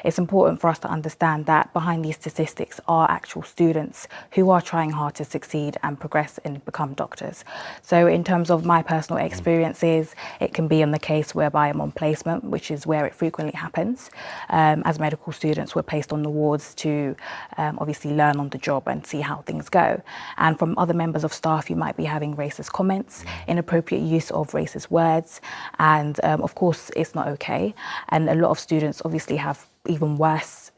it's important for us to understand that behind these statistics are actual students who are trying hard to succeed and progress and become doctors. So in terms of my personal experiences, it can be in the case whereby I'm on placement, which is where it frequently happens. As medical students, we're placed on the wards to obviously learn on the job and see how things go. And from other members of staff, you might be having racist comments, inappropriate use of racist words, and of course it's not okay. And a lot of students obviously have even worse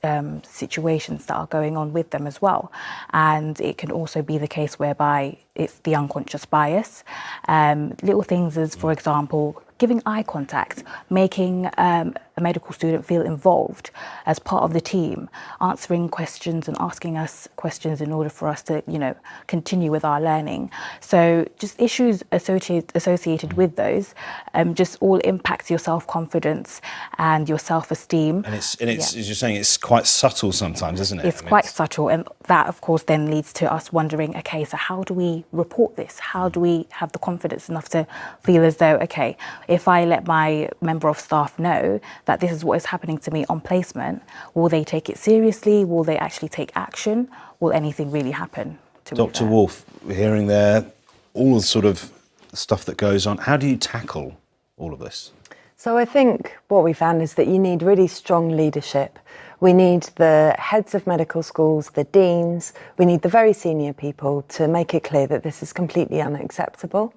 situations that are going on with them as well. And it can also be the case whereby it's the unconscious bias. Little things as, for example, giving eye contact, making a medical student feel involved as part of the team, answering questions and asking us questions in order for us to, continue with our learning. So just issues associated with those just all impacts your self-confidence and your self-esteem. And it's as you're saying, it's quite subtle sometimes, isn't it? It's quite subtle, and that of course then leads to us wondering, okay, so how do we report this? How do we have the confidence enough to feel as though, okay, if I let my member of staff know that this is what is happening to me on placement, will they take it seriously? Will they actually take action? Will anything really happen to me? Dr. Wolf, we're hearing there all the sort of stuff that goes on. How do you tackle all of this? So I think what we found is that you need really strong leadership. We need the heads of medical schools, the deans, we need the very senior people to make it clear that this is completely unacceptable.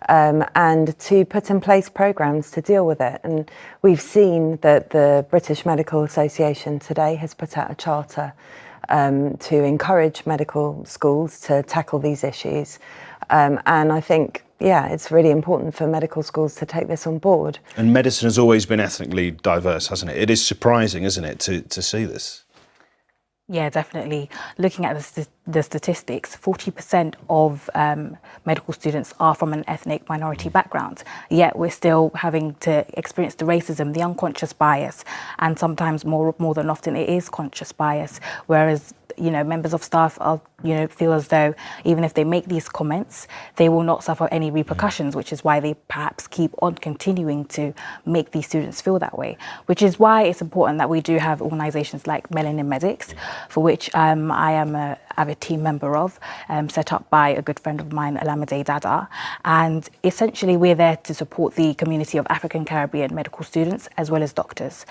And to put in place programmes to deal with it. And we've seen that the British Medical Association today has put out a charter to encourage medical schools to tackle these issues. And I think, it's really important for medical schools to take this on board. And medicine has always been ethnically diverse, hasn't it? It is surprising, isn't it, to see this? Yeah, definitely. Looking at the statistics, 40% of medical students are from an ethnic minority background, yet we're still having to experience the racism, the unconscious bias, and sometimes more than often it is conscious bias, whereas members of staff are, feel as though even if they make these comments, they will not suffer any repercussions, which is why they perhaps keep on continuing to make these students feel that way, which is why it's important that we do have organisations like Melanin Medics, for which I am a avid team member of, set up by a good friend of mine, Alamide Dada. And essentially we're there to support the community of African Caribbean medical students as well as doctors.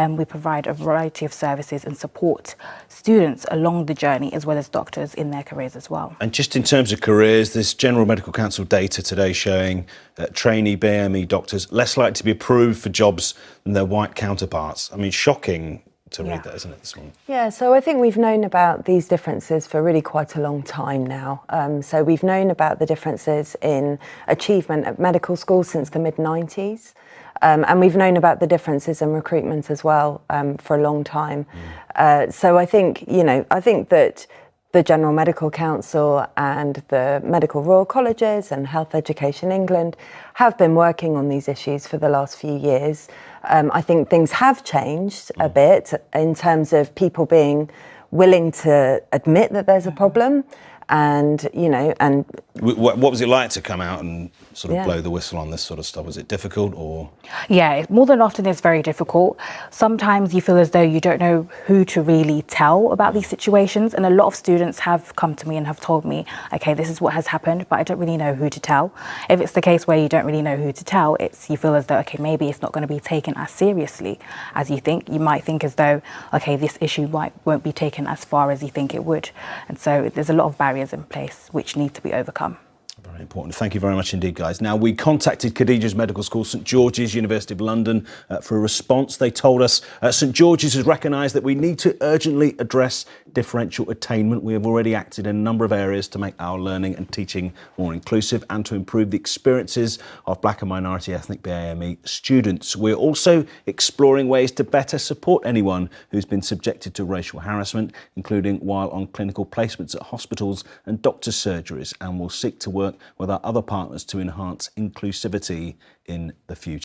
We provide a variety of services and support students along the journey as well as doctors in their careers as well. And just in terms of careers, there's General Medical Council data today showing that trainee BMA doctors less likely to be approved for jobs than their white counterparts. I mean, shocking to read that, isn't it, this morning? Yeah, so I think we've known about these differences for really quite a long time now. So we've known about the differences in achievement at medical school since the mid-90s. And we've known about the differences in recruitment as well for a long time. So I think, I think that the General Medical Council and the Medical Royal Colleges and Health Education England have been working on these issues for the last few years. I think things have changed a bit in terms of people being willing to admit that there's a problem. And, and... What was it like to come out and sort of blow the whistle on this sort of stuff? Was it difficult or...? Yeah, more than often it's very difficult. Sometimes you feel as though you don't know who to really tell about these situations. And a lot of students have come to me and have told me, okay, this is what has happened, but I don't really know who to tell. If it's the case where you don't really know who to tell, you feel as though, okay, maybe it's not going to be taken as seriously as you think. You might think as though, okay, this issue won't be taken as far as you think it would. And so there's a lot of barriers in place which need to be overcome. Very important. Thank you very much indeed, guys. Now, we contacted Khadija's Medical School, St George's, University of London, for a response. They told us St George's has recognised that we need to urgently address differential attainment. We have already acted in a number of areas to make our learning and teaching more inclusive and to improve the experiences of black and minority ethnic BMA students. We're also exploring ways to better support anyone who's been subjected to racial harassment, including while on clinical placements at hospitals and doctors' surgeries, and we'll seek to work with our other partners to enhance inclusivity in the future.